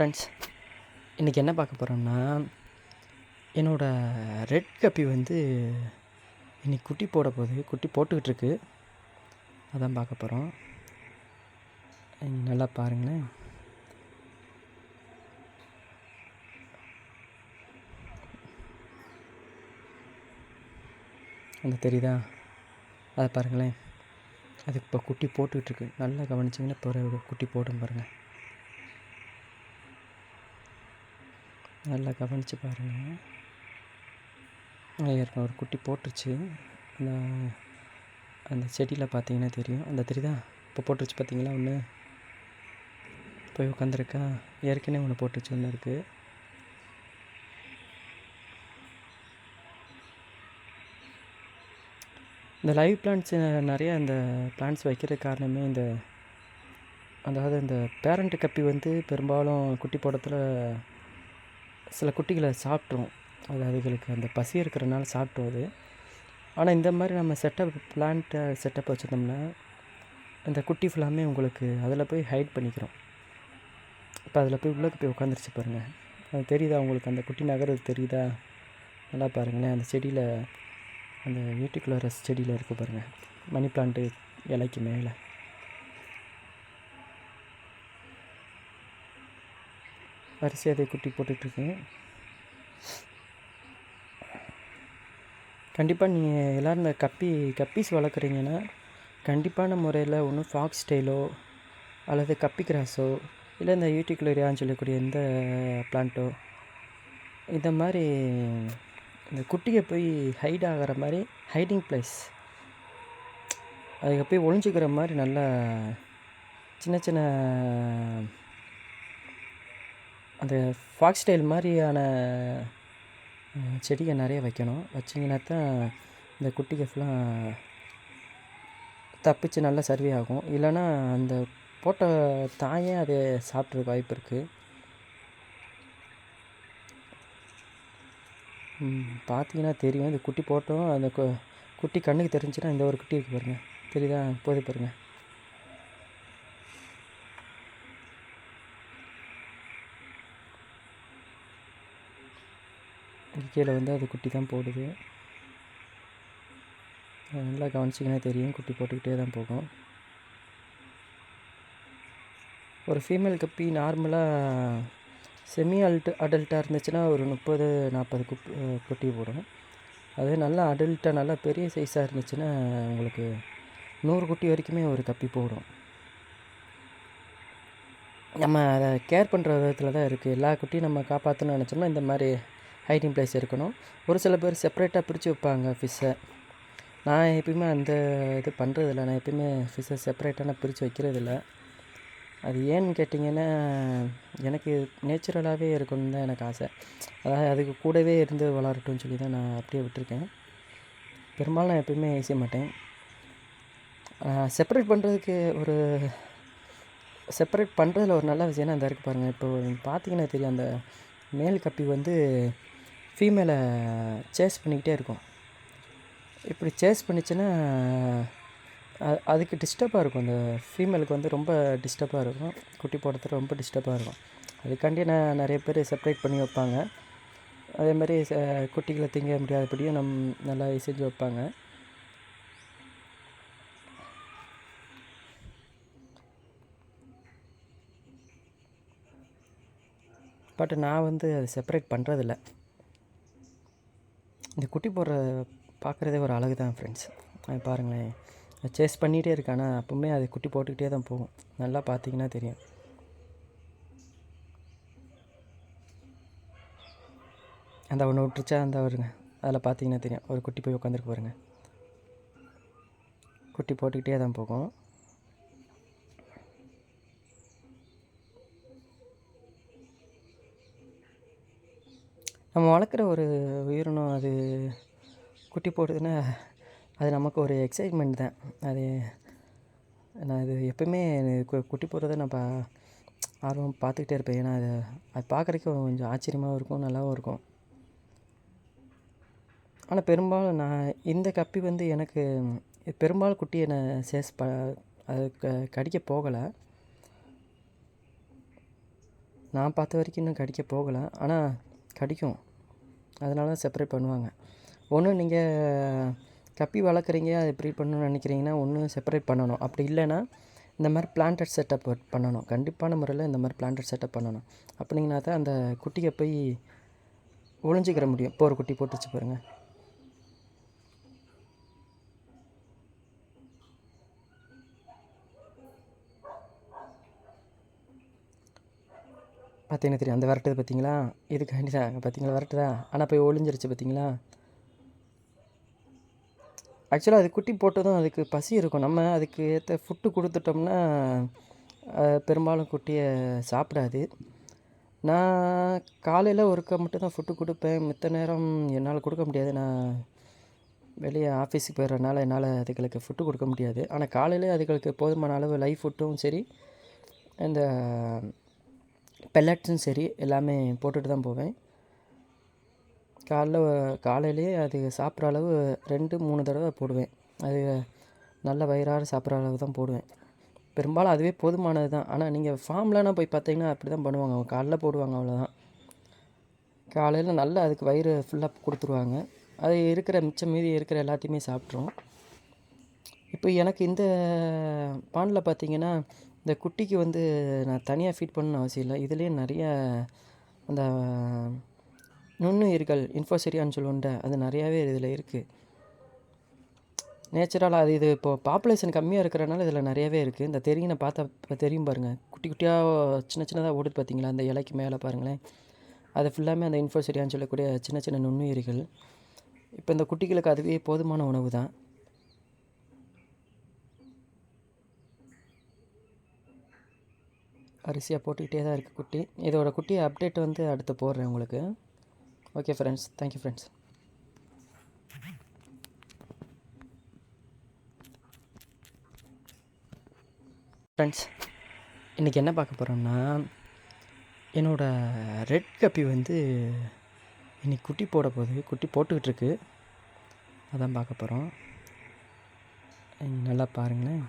Friends, இன்றைக்கி என்ன பார்க்க போகிறோம்னா, என்னோடய ரெட் கப்பி வந்து இன்றைக்கி குட்டி போட போகுது. குட்டி போட்டுக்கிட்டு இருக்கு. அதான் பார்க்க போகிறோம். நல்லா பாருங்களேன். அந்த தெரியுதா? அதை பாருங்களேன். அது இப்போ குட்டி போட்டுக்கிட்டு இருக்கு. நல்லா கவனிச்சிங்கன்னா இப்போ குட்டி போடும் பாருங்கள். நல்லா கவனித்து பாருங்கள். ஏற்கனவே ஒரு குட்டி போட்டுருச்சு. அந்த செடியில் பார்த்தீங்கன்னா தெரியும். அந்த தெரியுதா? இப்போ போட்டுருச்சு பார்த்தீங்களா? ஒன்று போய் உட்காந்துருக்கா. ஏற்கனவே ஒன்று போட்டுருச்சு, ஒன்று இருக்குது. இந்த லைவ் பிளான்ட்ஸ் நிறையா இந்த பிளான்ட்ஸ் வைக்கிறதுக்கு காரணமே அதாவது இந்த பேரண்ட் கப்பி வந்து பெரும்பாலும் குட்டி போடத்தில் சில குட்டிகளை சாப்பிட்ரும். அதுகளுக்கு அந்த பசி இருக்கிறனால சாப்பிட்ரும் அது. ஆனால் இந்த மாதிரி நம்ம செட்டப் வச்சுருந்தோம்னா இந்த குட்டி ஃபுல்லாமே உங்களுக்கு அதில் போய் ஹைட் பண்ணிக்கிறோம். இப்போ அதில் போய் உள்ளே போய் உட்காந்துருச்சு பாருங்கள். அது தெரியுதா உங்களுக்கு? அந்த குட்டி நகர்றது தெரியுதா? நல்லா பாருங்களேன். அந்த செடியில், அந்த வீட்டுக்குள்ளே செடியில் இருக்குது பாருங்கள், மணி பிளான்ட்டு இலைக்கு மேலே. வரிசை அதை குட்டி போட்டுட்ருக்கேன். கண்டிப்பாக நீங்கள் எல்லோரும் இந்த கப்பீஸ் வளர்க்குறீங்கன்னா கண்டிப்பான முறையில் ஒன்று ஃபாக்ஸ் ஸ்டைலோ அல்லது கப்பி கிராஸோ இல்லை இந்த யூட்டிகுலரியான்னு சொல்லக்கூடிய எந்த பிளான்ட்டோ இந்த மாதிரி இந்த குட்டியை போய் ஹைட் ஆகிற மாதிரி ஹைடிங் பிளேஸ், அதுக்கு போய் ஒளிஞ்சிக்கிற மாதிரி நல்லா சின்ன சின்ன அந்த ஃபாக்ஸ் ஸ்டைல் மாதிரியான செடியை நிறைய வைக்கணும். வச்சிங்கன்னா தான் இந்த குட்டிக்கு ஃபுல்லாக தப்பிச்சு நல்லா சர்வே ஆகும். இல்லைன்னா அந்த போட்ட தாயே அதை சாப்பிட்றதுக்கு வாய்ப்பு இருக்குது. பார்த்தீங்கன்னா தெரியும். இந்த குட்டி போட்டோம், அந்த குட்டி கண்ணுக்கு தெரிஞ்சுன்னா இந்த ஒரு குட்டி இருக்குது பாருங்கள். தெரியுதா? போது பாருங்கள். கீழே வந்து அது குட்டி தான் போடுது. நல்லா கவனிச்சிங்கன்னா தெரியும். குட்டி போட்டுக்கிட்டே தான் போகும். ஒரு ஃபீமேல் கப்பி நார்மலாக செமி அடல்ட்டாக இருந்துச்சுன்னா ஒரு 30-40 குட்டி போடும். அதே நல்லா அடல்ட்டாக நல்லா பெரிய சைஸாக இருந்துச்சுன்னா உங்களுக்கு 100 குட்டி வரைக்குமே ஒரு கப்பி போடும். நம்ம அதை கேர் பண்ணுற விதத்தில் தான் இருக்குது. எல்லா குட்டியும் நம்ம காப்பாற்றணும்னு நினச்சோம்னா இந்த மாதிரி ஹைடிங் பிளேஸ் இருக்கணும். ஒரு சில பேர் செப்பரேட்டாக பிரித்து வைப்பாங்க ஃபிஷ்ஷை. நான் எப்பயுமே அந்த இது பண்ணுறதில்ல. நான் எப்பயுமே ஃபிஷ்ஷை செப்பரேட்டாக நான் பிரித்து வைக்கிறதில்ல. அது ஏன்னு கேட்டிங்கன்னா, எனக்கு நேச்சுரலாகவே இருக்கணும்னு தான் எனக்கு ஆசை. அதாவது அதுக்கு கூடவே இருந்து வளரட்டும்னு சொல்லி தான் நான் அப்படியே விட்டுருக்கேன். பெரும்பாலும் நான் எப்பயுமே செய்ய மாட்டேன். செப்பரேட் பண்ணுறதுல ஒரு நல்ல விஷயம்னா அந்த இருக்குது பாருங்கள். இப்போ பார்த்தீங்கன்னா தெரியும், அந்த மேல் கப்பி வந்து ஃபீமேலை சேஸ் பண்ணிக்கிட்டே இருக்கும். இப்படி சேஸ் பண்ணிச்சுன்னா அதுக்கு டிஸ்டர்பாக இருக்கும். அந்த ஃபீமேலுக்கு வந்து ரொம்ப டிஸ்டர்பாக இருக்கும். குட்டி போடுறதுக்கு ரொம்ப டிஸ்டர்பாக இருக்கும். அதுக்காண்டி நான் நிறைய பேர் செப்பரேட் பண்ணி வைப்பாங்க. அதேமாதிரி குட்டிகளை திங்க முடியாதபடியும் நல்லா செஞ்சு வைப்பாங்க. பட் நான் வந்து அதை செப்பரேட் பண்ணுறதில்ல. இந்த குட்டி போடுற பார்க்குறதே ஒரு அழகு தான் ஃப்ரெண்ட்ஸ். அது பாருங்களேன், சேஸ் பண்ணிகிட்டே இருக்கு. ஆனால் அப்போவுமே அது குட்டி போட்டுக்கிட்டே தான் போகும். நல்லா பார்த்தீங்கன்னா தெரியும். அந்த ஒன்று விட்டுருச்சா, அந்த வருங்க, அதில் பார்த்தீங்கன்னா தெரியும். ஒரு குட்டி போய் உட்காந்துருக்கு பாருங்க. குட்டி போட்டுக்கிட்டே தான் போகும். நம்ம வளர்க்குற ஒரு உயிரினம் அது குட்டி போடுதுன்னா அது நமக்கு ஒரு எக்ஸைட்மெண்ட் தான். நான் இது எப்போயுமே குட்டி போடுறத நான் ஆர்வம் பார்த்துக்கிட்டே இருப்பேன். ஏன்னா அது பார்க்குறதுக்கு கொஞ்சம் ஆச்சரியமாகவும் இருக்கும், நல்லாவும் இருக்கும். ஆனால் பெரும்பாலும் நான் இந்த கப்பி வந்து எனக்கு பெரும்பாலும் குட்டியை நான் அது கடிக்க போகலை. நான் பார்த்த வரைக்கும் இன்னும் கடிக்க போகலை, ஆனால் கடிக்கும். அதனால தான் செப்பரேட் பண்ணுவாங்க. ஒன்று நீங்கள் கப்பி வளர்க்குறீங்க, அது ப்ரீட் பண்ணணும்னு நினைக்கிறீங்கன்னா ஒன்று செப்பரேட் பண்ணணும். அப்படி இல்லைன்னா இந்த மாதிரி பிளான்டட் செட்டப் பண்ணணும். கண்டிப்பான முறையில் இந்த மாதிரி பிளான்டட் செட்டப் பண்ணணும். அப்படிங்கன்னா தான் அந்த குட்டியை போய் ஒளிஞ்சிக்கிற முடியும். இப்போ ஒரு குட்டி போட்டுச்சு பாருங்கள். பார்த்தீங்கன்னா தெரியும், அந்த விரட்டுது பார்த்தீங்களா? இதுக்காண்டி தான் பார்த்தீங்களா விரட்டுதா, ஆனால் போய் ஒளிஞ்சிருச்சு பார்த்தீங்களா? ஆக்சுவலாக அது குட்டி போட்டதும் அதுக்கு பசி இருக்கும். நம்ம அதுக்கு ஏற்ற ஃபுட்டு கொடுத்துட்டோம்னா பெரும்பாலும் குட்டியை சாப்பிடாது. நான் காலையில் ஒருக்கா மட்டும் தான் ஃபுட்டு கொடுப்பேன். மித்த நேரம் என்னால் கொடுக்க முடியாது. நான் வெளியே ஆஃபீஸுக்கு போயிடுறதுனால என்னால் அதுகளுக்கு ஃபுட்டு கொடுக்க முடியாது. ஆனால் காலையில் அதுகளுக்கு போதுமான அளவு லைவ் ஃபுட்டும் சரி, இந்த பெல்லட்ஸும் சரி எல்லாமே போட்டுட்டு தான் போவேன். காலையிலேயே அது சாப்பிட்ற அளவு 2-3 தடவை போடுவேன். அது நல்ல வயிறார சாப்பிட்ற அளவு தான் போடுவேன். பெரும்பாலும் அதுவே போதுமானது தான். ஆனால் நீங்கள் ஃபார்ம்லலாம் போய் பார்த்தீங்கன்னா அப்படி தான் பண்ணுவாங்க. அவங்க காலைல போடுவாங்க, அவ்வளோதான். காலையில் நல்லா அதுக்கு வயிறு ஃபுல்லாக கொடுத்துருவாங்க. அது இருக்கிற மிச்சம் மீதி இருக்கிற எல்லாத்தையுமே சாப்பிட்ரும். இப்போ எனக்கு இந்த பாண்டில் பார்த்தீங்கன்னா இந்த குட்டிக்கு வந்து நான் தனியாக ஃபீட் பண்ணணும்னு அவசியம் இல்லை. இதுலேயே நிறைய அந்த நுண்ணுயிர்கள் இன்ஃபோசெரியான்னு சொல்லுவோம்ல, அது நிறையாவே இதில் இருக்குது. நேச்சுரலாக அது இது இப்போது பாப்புலேஷன் கம்மியாக இருக்கிறனால இதில் நிறையாவே இருக்குது. இந்த தெரியினை பார்த்தா தெரியும் பாருங்கள், குட்டி குட்டியாக சின்ன சின்னதாக ஓடுது பார்த்தீங்களா, அந்த இலைக்கு மேலே பாருங்களேன். அது ஃபுல்லாமே அந்த இன்ஃபோசெரியான்னு சொல்லக்கூடிய சின்ன சின்ன நுண்ணுயிர்கள். இப்போ இந்த குட்டிகளுக்கு அதுவே போதுமான உணவு தான். அரிசியாக போட்டுக்கிட்டே தான் இருக்குது குட்டி. இதோட குட்டியை அப்டேட் வந்து அடுத்து போடுறேன் உங்களுக்கு. Okay friends, thank you friends. Friends, இன்றைக்கி என்ன பார்க்க போகிறோம்னா, என்னோடய ரெட் கப்பி வந்து இன்றைக்கி குட்டி போட போகுது. குட்டி போட்டுக்கிட்டு இருக்கு, அதான் பார்க்க போகிறோம். நல்லா பாருங்களேன்.